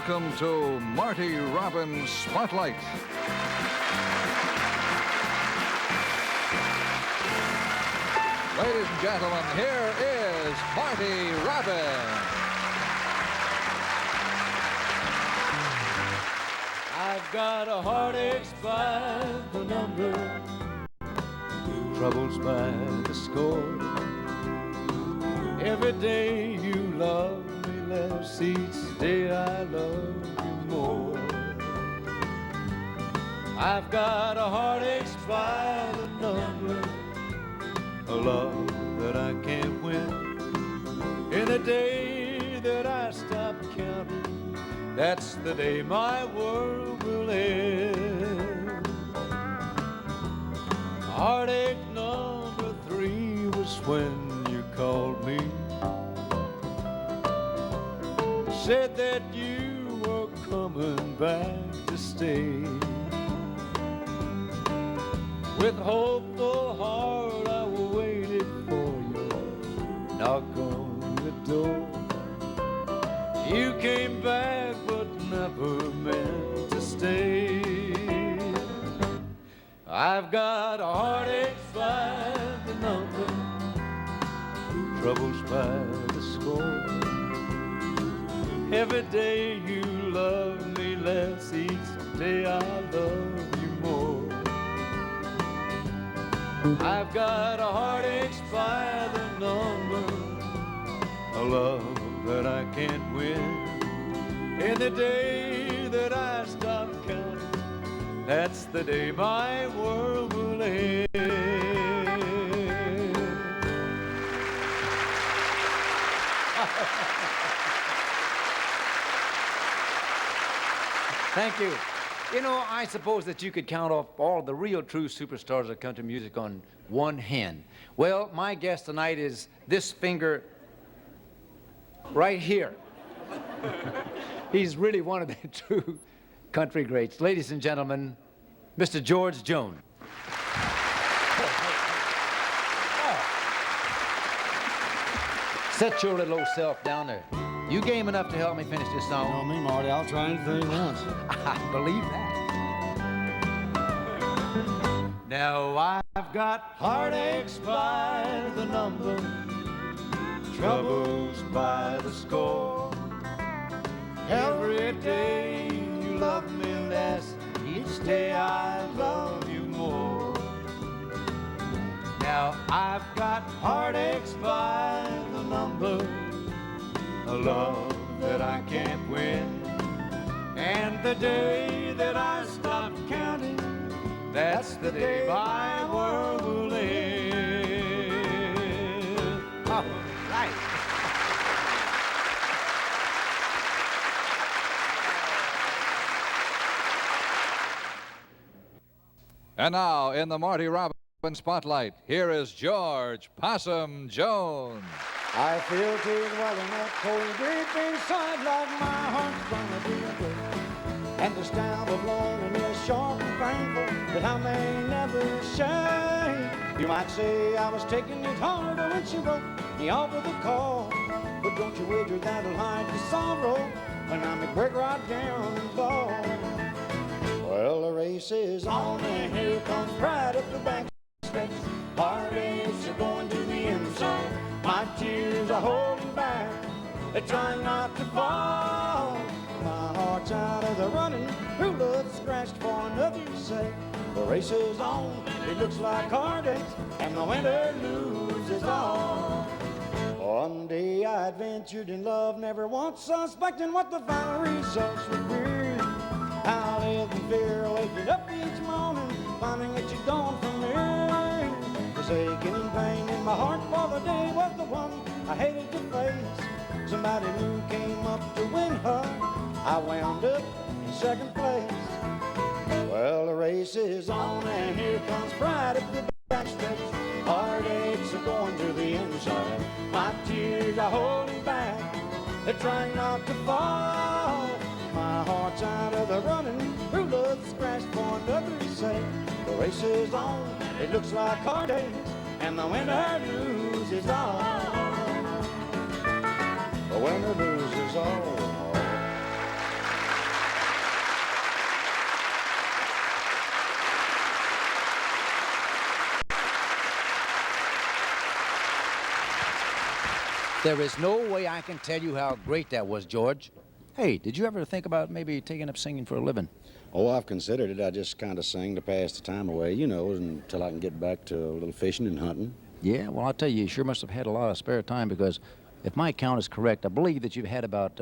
welcome to Marty Robbins Spotlight. Ladies and gentlemen, here is Marty Robbins. I've got a heartache by the number, troubles by the score. Every day you love me less, each day I love you more. I've got a heartache by the number, a love that I can't win. In the day that I stop counting, that's the day my world will end. Heartache number 3 was when you called me, said that you were coming back to stay. With hopeful heart I waited for you, knock on the door. You came back but never meant to stay. I've got a heartache by the number, troubles by the score. Every day you love me less, each day I love you more. I've got a heartache by the number, a love that I can't win. In the day that I stop counting, that's the day my world will end. Thank you. You know, I suppose that you could count off all the real true superstars of country music on one hand. Well, my guest tonight is this finger right here. He's really one of the true country greats. Ladies and gentlemen, Mr. George Jones. Set your little old self down there. You game enough to help me finish this song? You know me, Marty. I'll try anything once. I believe that. Now I've got heartaches by the number, troubles by the score. Every day you love me less, each day I love you more. Now I've got heartaches by the number, a love that I can't win. And the day that I stop counting, that's the day my world will end. All right. And now, in the Marty Robbins Spotlight, here is George Possum Jones. I feel tears welling up cold deep inside, like my heart's gonna be a break. And the stab of loneliness sharp and painful that I may never shake. You might say I was taking it harder when she wrote me off of the call, but don't you wager that'll hide the sorrow when I may break right down and fall. Well, the race is on and here comes pride up the back steps. Heartaches are going to the inside. My tears are holding back. They're trying not to fall. My heart's out of the running. Who looks scratched for another's sake? The race is on. It looks like heartaches, and the winner loses all. One day I adventured in love, never once suspecting what the final results would be. I live in fear, waking up each morning, finding that you're gone from me. This aching and pain in my heart for the day was the one I hated to face. Somebody new came up to win her. I wound up in second place. Well, the race is on and here comes pride up the back steps. Heartaches are going to the inside. My tears are holding back. They're trying not to fall. My heart's out of the running. Who looks scratched for another's sake? The race is on. It looks like heartaches, and the winner loses all. The winner loses all. There is no way I can tell you how great that was, George. Hey, did you ever think about maybe taking up singing for a living? Oh, I've considered it. I just kind of sing to pass the time away, you know, until I can get back to a little fishing and hunting. Yeah, well, I'll tell you sure must have had a lot of spare time because if my count is correct, I believe that you've had about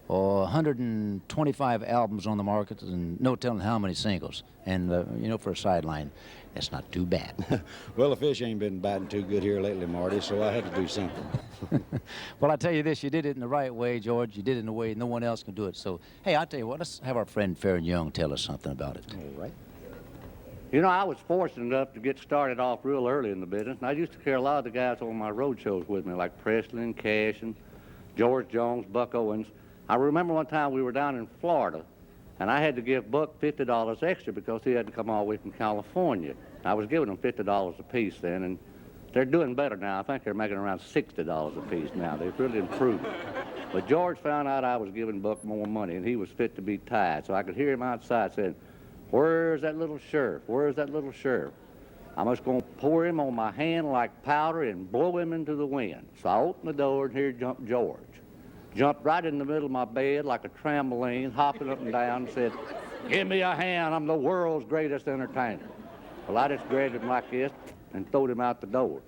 125 albums on the market and no telling how many singles. And, you know, for a sideline, that's not too bad. Well, the fish ain't been biting too good here lately, Marty, so I had to do something. Well, I tell you this, you did it in the right way, George. You did it in a way no one else can do it. So, hey, I'll tell you what, let's have our friend Faron Young tell us something about it. All right. You know, I was fortunate enough to get started off real early in the business, and I used to carry a lot of the guys on my road shows with me, like Presley and Cash and George Jones, Buck Owens. I remember one time we were down in Florida, and I had to give Buck $50 extra because he had to come all the way from California. I was giving them $50 a piece then, and they're doing better now. I think they're making around $60 a piece now. They've really improved. But George found out I was giving Buck more money, and he was fit to be tied. So I could hear him outside saying, "Where's that little sheriff? Where's that little sheriff?" I'm just going to pour him on my hand like powder and blow him into the wind. So I opened the door, and here jumped George. Jumped right in the middle of my bed like a trampoline, hopping up and down, and said, "Give me a hand, I'm the world's greatest entertainer." Well, I just grabbed him like this and throwed him out the door.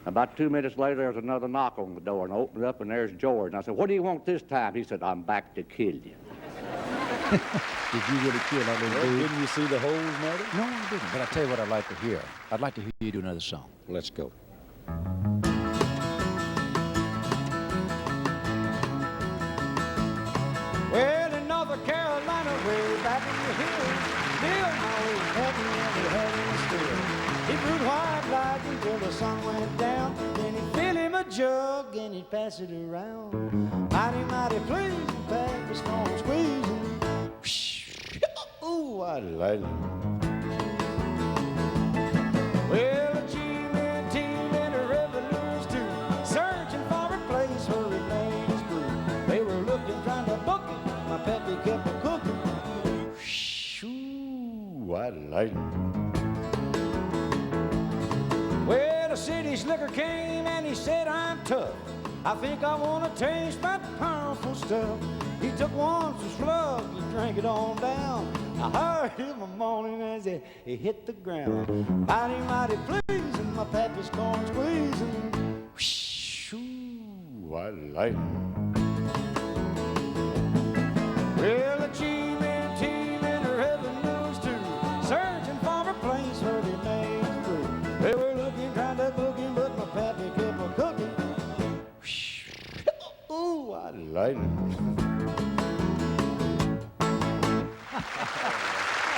About 2 minutes later, there was another knock on the door, and I opened it up, and there's George. And I said, "What do you want this time?" He said, "I'm back to kill you." Did you really kill that little dude? Didn't you see the holes, Marty? No, I didn't. But I'll tell you what I'd like to hear. I'd like to hear you do another song. Let's go. Well, in North Carolina, way back in the hills, Bill, my old cousin, never had any still. He brewed white light until the sun went down. Then he'd fill him a jug and he'd pass it around. Mighty, mighty pleased, and Pat was gonna squeezing. Ooh, I like it. Well, a G-man team and a revenues too, searching for a place where it made his brew. They were looking, trying to book it. My peppy kept a cooking. Ooh, I like it. Well, the city slicker came and he said, "I'm tough. I think I want to taste that powerful stuff." He took one for slug, he drank it on down. I heard him a moaning as he hit the ground. Mighty, mighty pleasing, my pappy's corn squeezing. Ooh, I like it. Well, the G-man team and the revenues too, searching for a place where they made his brew. They were looking, trying to book him, but my pappy kept a cooking. Ooh, I like it.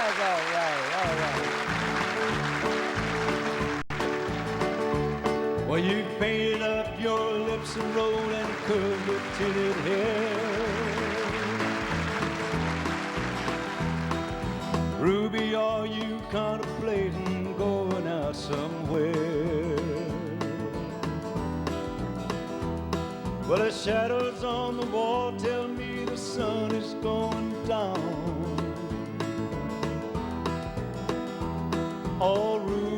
That's all right, all right. Well, you painted up your lips and rolled and curled your tinted hair. Ruby, are you contemplating going out somewhere? Well, the shadows on the wall tell me the sun is going down. Oh, Ruby,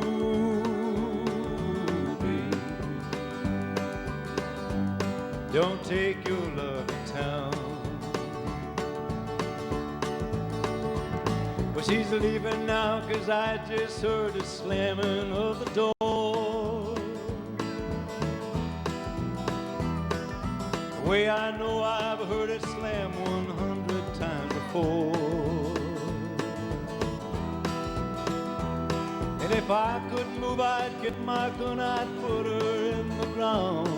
don't take your love to town. Well, she's leaving now 'cause I just heard the slamming of the door. The way I know I've heard it slam 100 times before. And if I could move, I'd get my gun, I'd put her in the ground.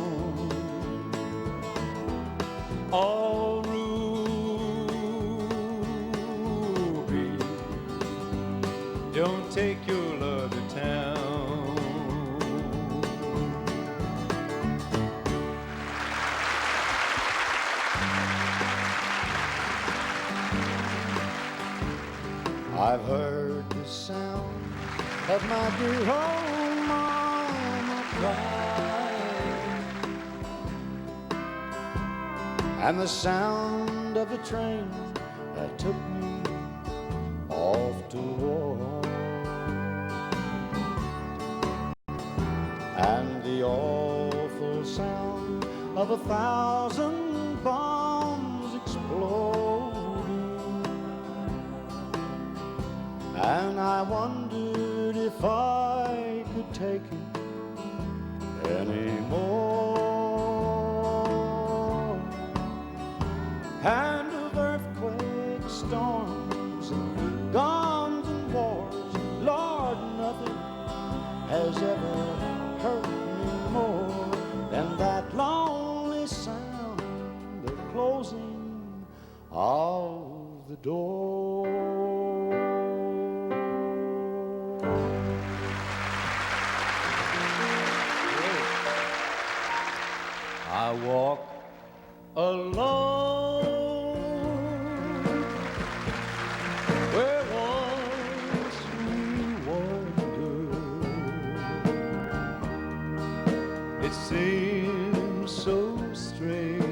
Oh, Ruby, don't take your love to town. I've heard the sound of my dear old mama crying, and the sound of the train that took me off to war, and the awful sound of 1,000 bombs exploding. And I wondered if I could take it anymore. And of earthquakes, storms, and guns and wars, Lord, nothing has ever hurt me more than that lonely sound, the closing of the door. I walk alone where once we wandered. It seems so strange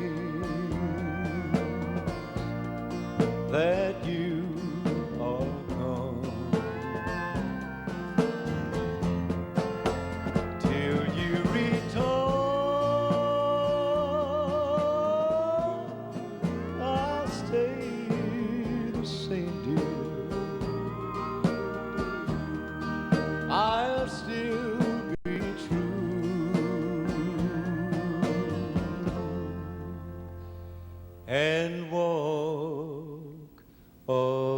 that you are gone. Till you return, I'll stay the same, dear. I'll still be true and walk alone.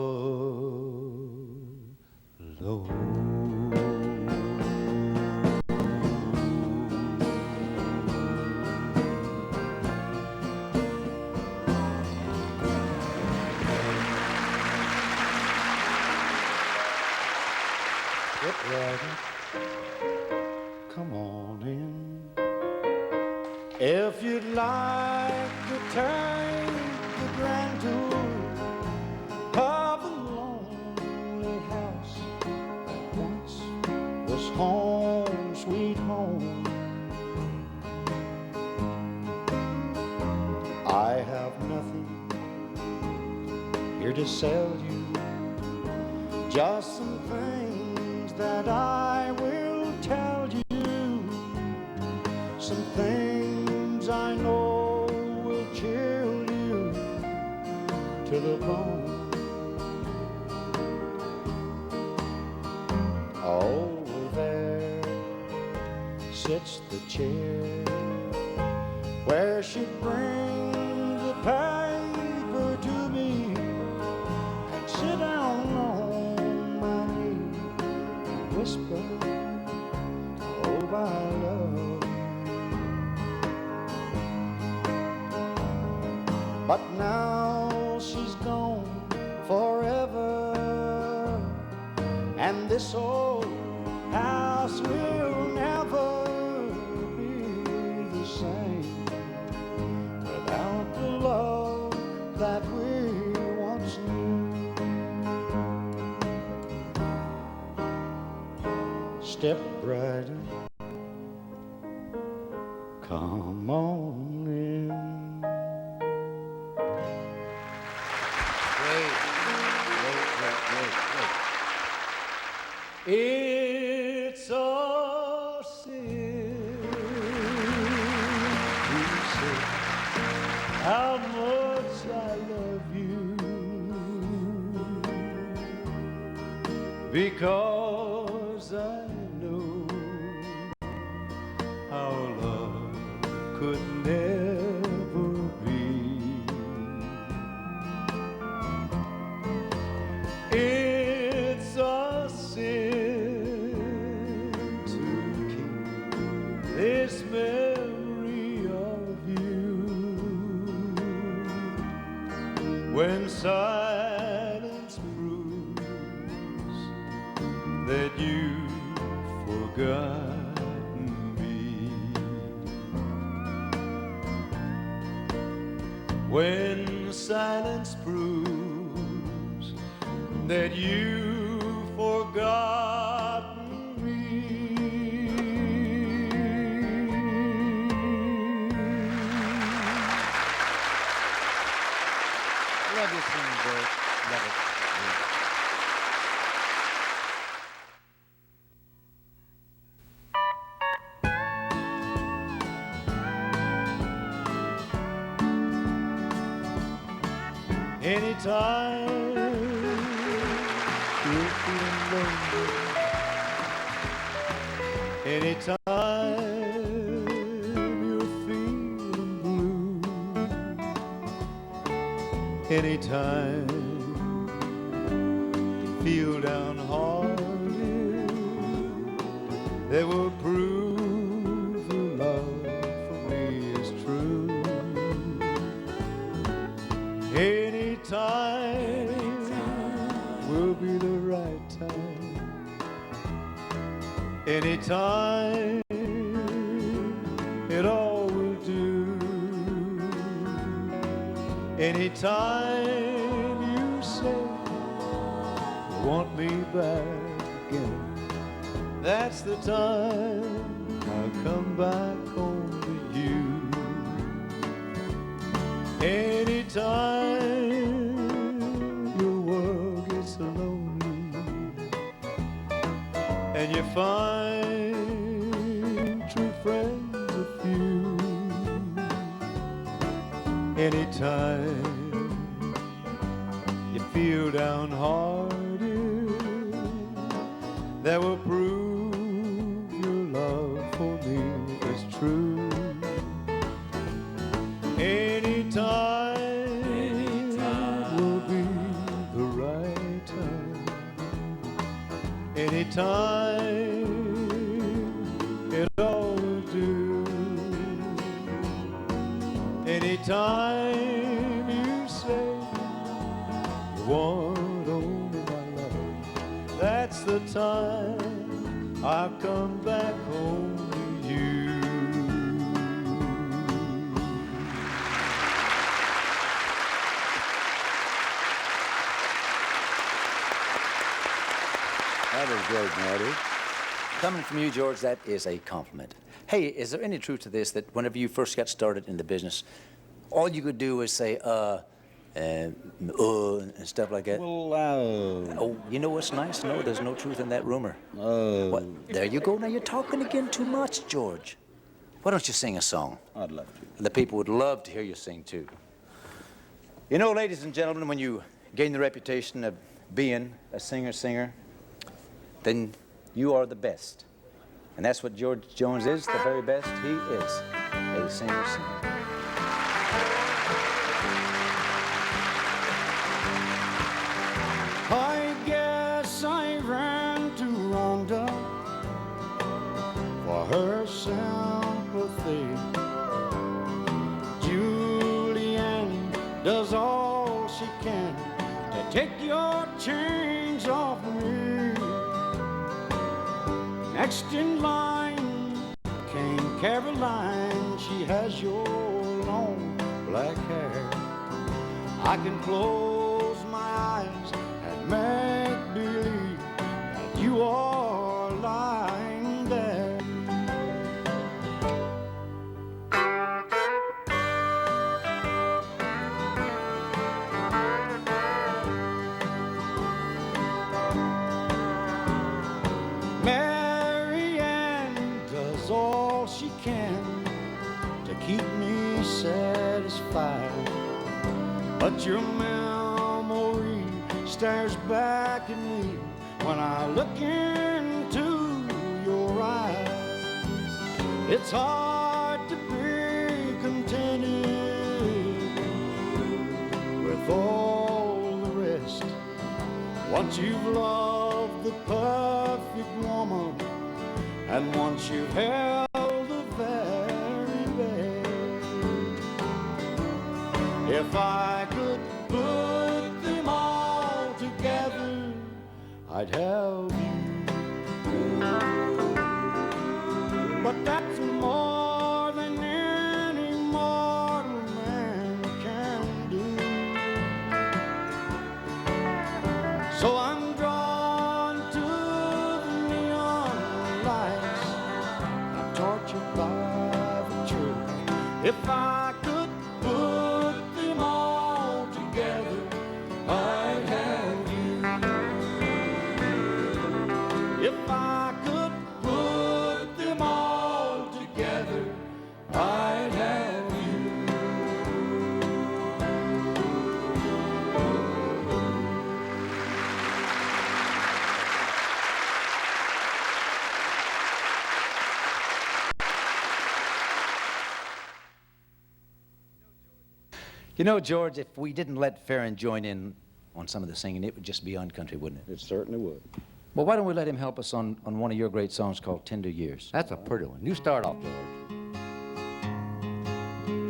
Get ready, come on in. If you'd like to take the grand tour of the lonely house that once was home, sweet home, I have nothing here to sell you, just some things that I will tell you, some things I know will chill you to the bone. Over there sits the chair where she brings the paper to me and sit down on my knee and whisper, oh my love. But now she's gone forever, and this old house will never be the same without the love that we once knew. Step right in, come on in. It's a sin to say how much I love you, because I know our love could never be. It's a sin to keep this memory of you when silence proves that you've forgotten me, when silence proves that you've forgotten me. Love you, singing, Bert. Love it. Anytime you're feeling lonely, anytime you're feeling blue, anytime you feel downhearted, they will prove your love for me is true. Anytime will be the right time. Anytime it all will do. Anytime you say you want me back again, that's the time I'll come back home to you. Anytime your world gets lonely and you find true friends a few, anytime you feel downhearted, that will prove your love for me is true. Anytime will be the right time. Anytime it all will do. Anytime you say you want only my love, that's the time I'll come back home to you. That was great, Marty. Coming from you, George, that is a compliment. Hey, is there any truth to this, that whenever you first got started in the business, all you could do was say, and stuff like that? Well, Oh, you know what's nice? No, there's no truth in that rumor. What? There you go. Now you're talking again too much, George. Why don't you sing a song? I'd love to. The people would love to hear you sing, too. You know, ladies and gentlemen, when you gain the reputation of being a singer, then you are the best. And that's what George Jones is, the very best. He is a singer. I guess I ran to Rhonda for her sympathy. Julianne does all she can to take your chains off me. Next in line came Caroline. She has your long black hair. I can close my eyes and make believe that you are lying there. All she can to keep me satisfied, but your memory stares back at me when I look into your eyes. It's hard to be contented with all the rest once you've loved the perfect woman, and once you've held the very best. If I could put them all together, I'd have you. But that's more than any mortal man can do. So I'm drawn to the neon lights, I'm tortured by the truth. If I could put them all together, I'd have you. If I could put them all together, I'd have you. You know, George, if we didn't let Faron join in on some of the singing, it would just be uncountry, wouldn't it? It certainly would. Well, why don't we let him help us on one of your great songs called Tender Years? That's a pretty one. You start off, George.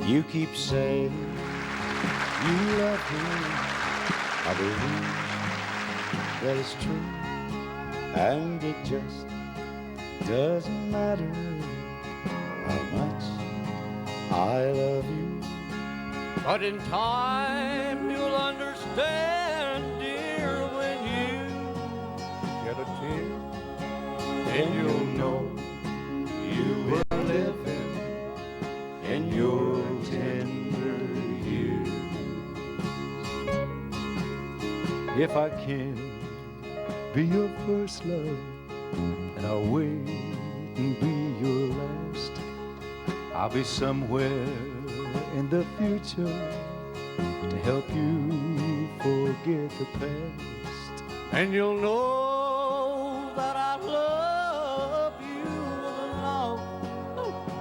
You keep saying you love me. I believe that it's true. And it just doesn't matter how much I love you. But in time you'll understand, dear, when you get a tear, then you'll know you were living in your tender years. If I can be your first love, and I'll wait and be your last, I'll be somewhere in the future to help you forget the past. And you'll know that I love you with a love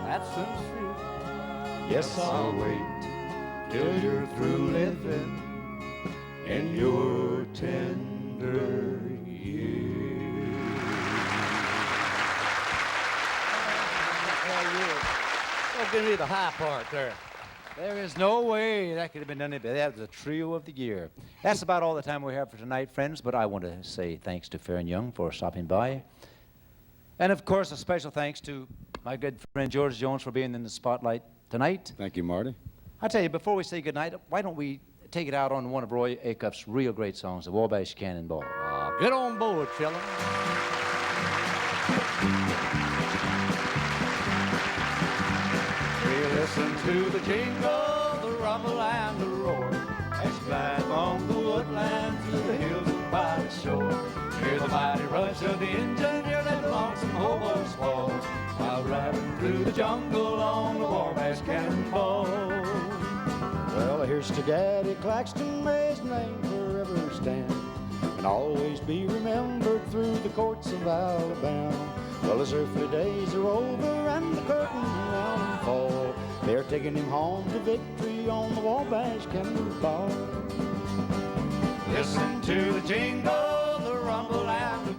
that's sincere. Yes, I'll wait till you're through living in your tender years. Don't give me the high part there. There is no way that could have been done any better. That was a trio of the year. That's about all the time we have for tonight, friends, but I want to say thanks to Faron Young for stopping by. And, of course, a special thanks to my good friend George Jones for being in the spotlight tonight. Thank you, Marty. I tell you, before we say goodnight, why don't we take it out on one of Roy Acuff's real great songs, the Wabash Cannonball. Get on board, children. We listen to the jingle, the rumble, and the roar as we glide along the woodlands to the hills and by the shore. Hear the mighty rush of the engine, hear that lonesome hobo squall while riding through the jungle on the Wabash Cannonball. Well, here's to Daddy Claxton, may his name forever stand and always be remembered through the courts of Alabama. Well, his earthly days are over and the curtain now fall. They're taking him home to victory on the Wabash Cannonball. Listen to the jingle, the rumble, and the